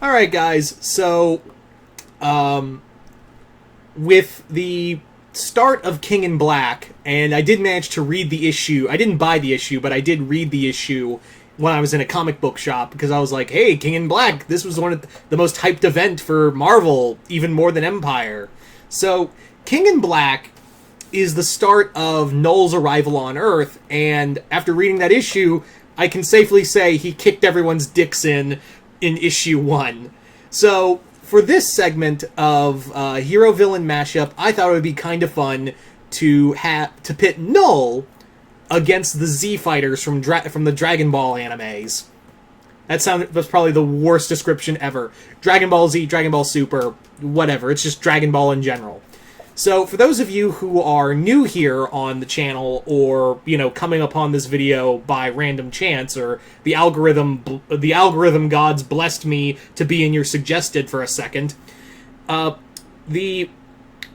Alright guys, so with the start of King in Black, and I did manage to read the issue. I didn't buy the issue, but I did read the issue when I was in a comic book shop, because I was like, hey, King in Black, this was one of the most hyped event for Marvel, even more than Empire. So, King in Black is the start of Knull's arrival on Earth, and after reading that issue, I can safely say he kicked everyone's dicks in issue 1. So, for this segment of hero-villain mashup, I thought it would be kind of fun to pit Knull against the ZFighters from the Dragon Ball animes. That's probably the worst description ever. Dragon Ball Z, Dragon Ball Super, whatever. It's just Dragon Ball in general. So, for those of you who are new here on the channel, or, you know, coming upon this video by random chance, or the algorithm gods blessed me to be in your suggested for a second, the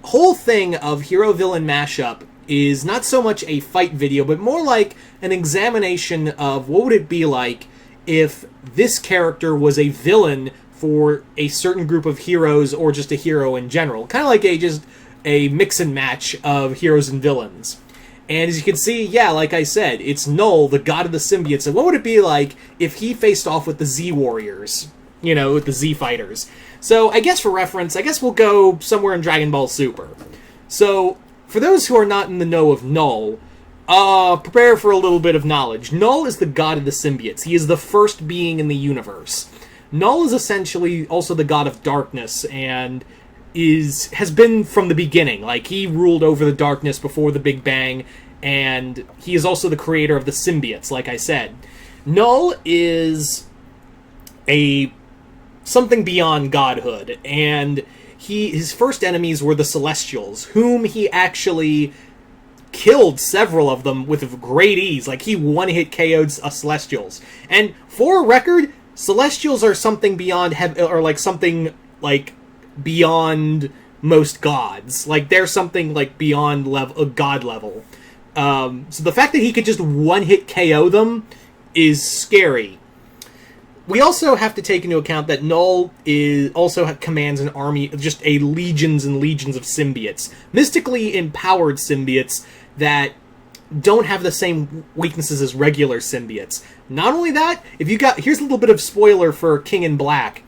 whole thing of hero-villain mashup is not so much a fight video, but more like an examination of what would it be like if this character was a villain for a certain group of heroes, or just a hero in general. Kind of like a mix and match of heroes and villains. And as you can see, yeah, like I said, it's Knull, the god of the symbiotes. And what would it be like if he faced off with the Z Warriors? You know, with the Z Fighters. So, I guess for reference, I guess we'll go somewhere in Dragon Ball Super. So, for those who are not in the know of Knull, prepare for a little bit of knowledge. Knull is the god of the symbiotes. He is the first being in the universe. Knull is essentially also the god of darkness, and has been from the beginning. Like, he ruled over the darkness before the Big Bang, and he is also the creator of the symbiotes, like I said. Knull is something beyond godhood, and his first enemies were the Celestials, whom he actually killed several of them with great ease. Like, he one-hit KO'd Celestials. And for a record, Celestials are something beyond something like beyond most gods. Like, they're something like beyond god level. So the fact that he could just one-hit KO them is scary. We also have to take into account that Knull also commands an army of just legions and legions of symbiotes. Mystically empowered symbiotes that don't have the same weaknesses as regular symbiotes. Not only that, here's a little bit of spoiler for King in Black.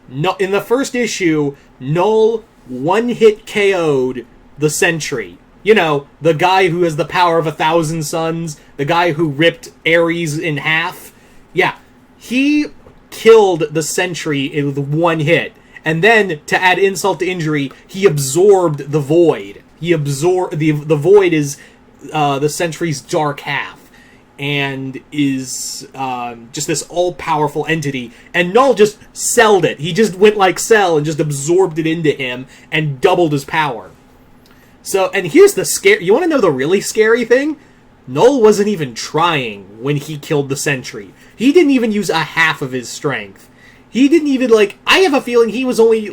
In the first issue, Knull one-hit KO'd the Sentry. You know, the guy who has the power of 1,000 suns, the guy who ripped Ares in half. Yeah, he killed the Sentry with one hit. And then, to add insult to injury, he absorbed the Void. The Void is the Sentry's dark half, and is just this all-powerful entity. And Knull just celled it. He just went like Cell and just absorbed it into him and doubled his power. So, and here's the you want to know the really scary thing? Knull wasn't even trying when he killed the Sentry. He didn't even use a half of his strength. He didn't even, I have a feeling he was only,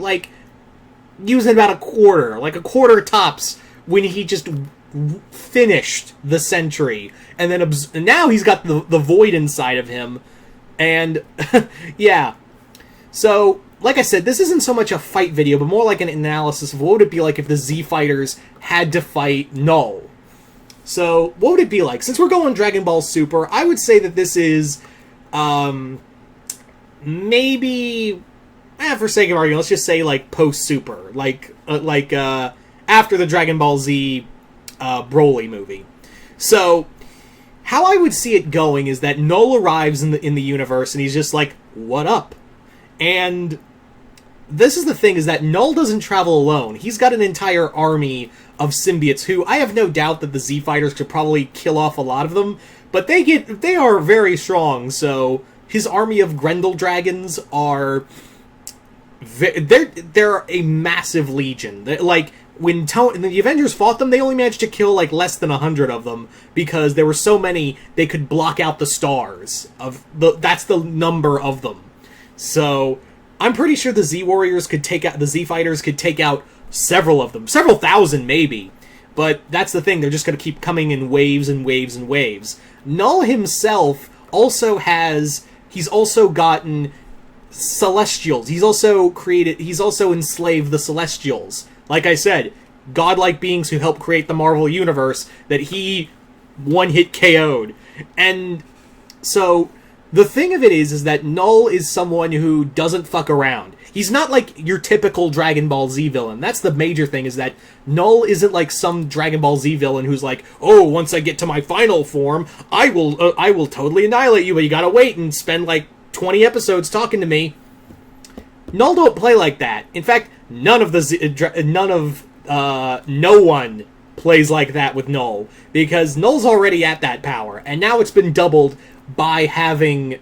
using about a quarter tops, when he just finished the Sentry. And then, now he's got the Void inside of him. And, yeah. So, like I said, this isn't so much a fight video, but more like an analysis of what would it be like if the Z-Fighters had to fight Knull. So, what would it be like? Since we're going Dragon Ball Super, I would say that this is, maybe, for sake of argument, let's just say, post-Super. After the Dragon Ball Z, Broly movie. So, how I would see it going is that Knull arrives in the universe, and he's just like, what up? And this is the thing, is that Knull doesn't travel alone. He's got an entire army of symbiotes who, I have no doubt that the Z-Fighters could probably kill off a lot of them, but they are very strong, so his army of Grendel dragons are... They're a massive legion. When the Avengers fought them, they only managed to kill, less than 100 of them, because there were so many, they could block out the stars. That's the number of them. So, I'm pretty sure the Z-Warriors could take out... The Z-Fighters could take out several of them. Several thousand, maybe. But that's the thing, they're just going to keep coming in waves and waves and waves. Knull himself also has... He's also gotten Celestials. He's also enslaved the Celestials. Like I said, godlike beings who help create the Marvel Universe that he one-hit KO'd. And so, the thing of it is that Knull is someone who doesn't fuck around. He's not like your typical Dragon Ball Z villain. That's the major thing, is that Knull isn't like some Dragon Ball Z villain who's like, oh, once I get to my final form, I will totally annihilate you, but you gotta wait and spend like 20 episodes talking to me. Knull don't play like that. In fact, no one plays like that with Knull, because Knull's already at that power, and now it's been doubled by having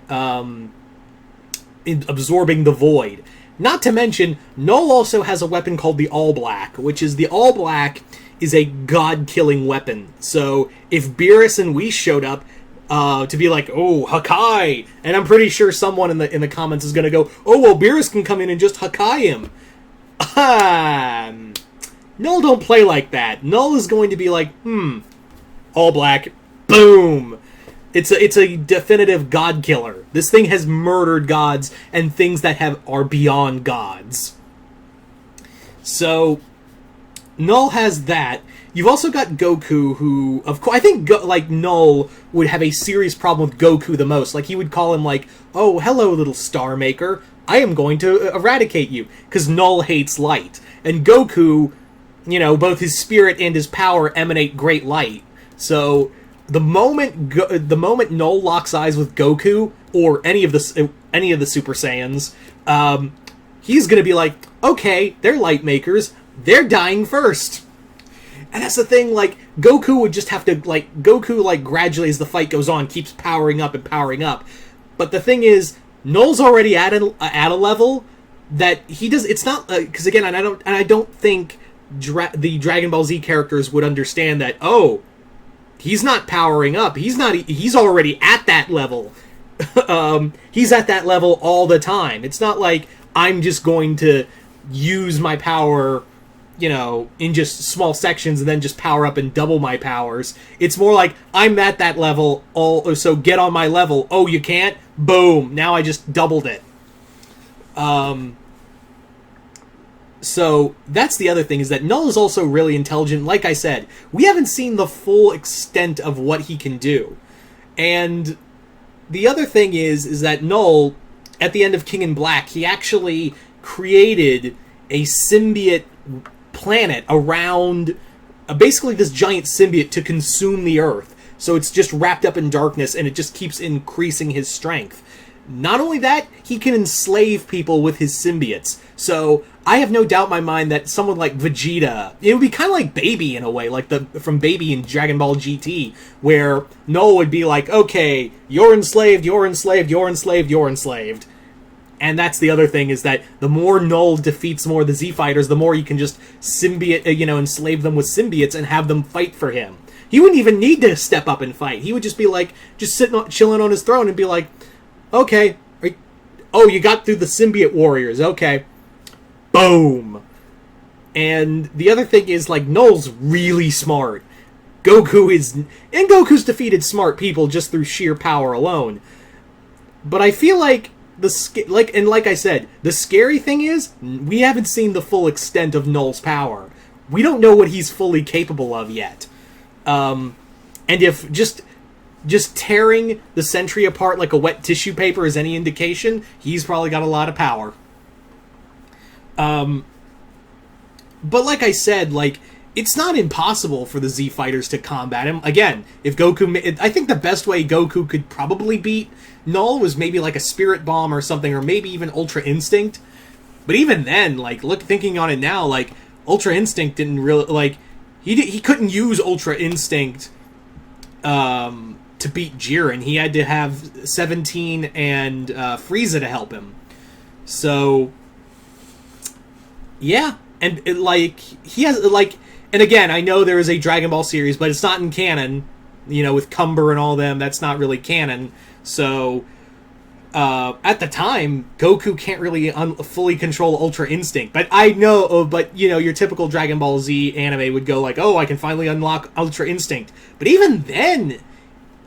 absorbing the void. Not to mention, Knull also has a weapon called the All Black, which is a god-killing weapon. So if Beerus and Whis showed up to be like, oh, Hakai, and I'm pretty sure someone in the comments is going to go, oh, well, Beerus can come in and just Hakai him. Knull don't play like that. Knull is going to be like, All Black, boom. It's a definitive god killer. This thing has murdered gods and things that are beyond gods. So, Knull has that. You've also got Goku, who, of course, I think Knull would have a serious problem with Goku the most. Like, he would call him like, oh, hello, little Star Maker. I am going to eradicate you, because Knull hates light. And Goku, both his spirit and his power emanate great light. So the moment Knull locks eyes with Goku or any of the Super Saiyans, he's gonna be like, okay, they're light makers, they're dying first. And that's the thing, like, Goku would just have to, gradually as the fight goes on, keeps powering up and powering up. But the thing is, Knull's already at a level that he does. It's not because again, I don't think the Dragon Ball Z characters would understand that. Oh, he's not powering up. He's already at that level. He's at that level all the time. It's not like I'm just going to use my power, in just small sections and then just power up and double my powers. It's more like, I'm at that level, so get on my level. Oh, you can't? Boom. Now I just doubled it. So that's the other thing, is that Knull is also really intelligent. Like I said, we haven't seen the full extent of what he can do. And the other thing is that Knull, at the end of King in Black, he actually created a symbiote planet around basically this giant symbiote to consume the Earth. So it's just wrapped up in darkness, and it just keeps increasing his strength. Not only that, he can enslave people with his symbiotes. So I have no doubt in my mind that someone like Vegeta, it would be kind of like Baby in a way, like from Baby in Dragon Ball GT, where Knull would be like, okay, you're enslaved, you're enslaved, you're enslaved, you're enslaved. And that's the other thing, is that the more Knull defeats more of the Z-Fighters, the more you can just enslave them with symbiotes and have them fight for him. He wouldn't even need to step up and fight. He would just be like, chilling on his throne and be like, okay, you got through the symbiote warriors, okay. Boom. And the other thing is, like, Knull's really smart. Goku's defeated smart people just through sheer power alone. But I feel like like I said, the scary thing is, we haven't seen the full extent of Knull's power. We don't know what he's fully capable of yet. And if just tearing the Sentry apart like a wet tissue paper is any indication, he's probably got a lot of power. But like I said, it's not impossible for the Z-Fighters to combat him. Again, if Goku... I think the best way Goku could probably beat Knull was maybe like a Spirit Bomb or something, or maybe even Ultra Instinct. But even then, thinking on it now, Ultra Instinct didn't really... He couldn't use Ultra Instinct to beat Jiren. He had to have 17 and Frieza to help him. So... yeah. And, he has, and again, I know there is a Dragon Ball series, but it's not in canon, with Cumber and all them, that's not really canon, so, at the time, Goku can't really fully control Ultra Instinct, but I know, your typical Dragon Ball Z anime would go oh, I can finally unlock Ultra Instinct, but even then,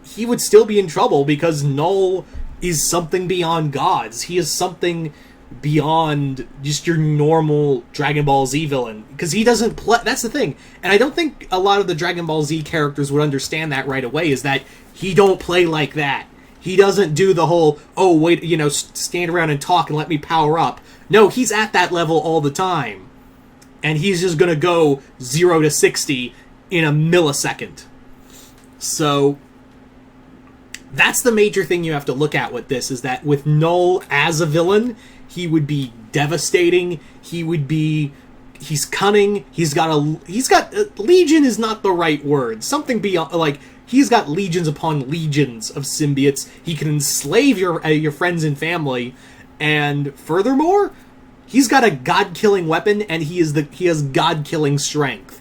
he would still be in trouble, because Knull is something beyond gods. He is something beyond just your normal Dragon Ball Z villain, because he doesn't play. That's the thing, and I don't think a lot of the Dragon Ball Z characters would understand that right away, is that he don't play like that. He doesn't do the whole, oh wait, you know, stand around and talk and let me power up. No, he's at that level all the time, and he's just gonna go 0 to 60 in a millisecond. So that's the major thing you have to look at with this, is that with Knull as a villain, he would be devastating. He's cunning. He's got legion is not the right word. Something beyond, like, he's got legions upon legions of symbiotes. He can enslave your friends and family, and furthermore, he's got a god-killing weapon, and he has god-killing strength.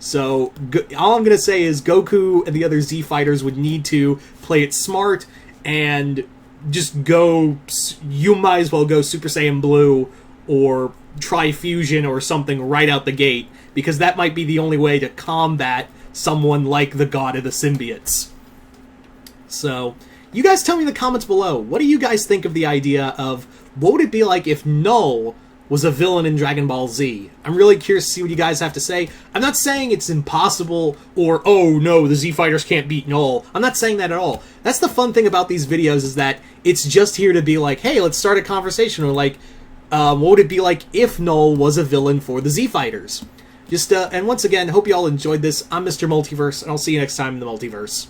So all I'm gonna say is Goku and the other Z fighters would need to play it smart and just go. You might as well go Super Saiyan Blue or Tri-Fusion or something right out the gate, because that might be the only way to combat someone like the god of the symbiotes. So you guys tell me in the comments below, what do you guys think of the idea of what would it be like if Knull was a villain in Dragon Ball Z? I'm really curious to see what you guys have to say. I'm not saying it's impossible or, oh no, the Z Fighters can't beat Knull. I'm not saying that at all. That's the fun thing about these videos, is that it's just here to be like, hey, let's start a conversation, or like, what would it be like if Knull was a villain for the Z Fighters? And once again, hope you all enjoyed this. I'm Mr. Multiverse, and I'll see you next time in the Multiverse.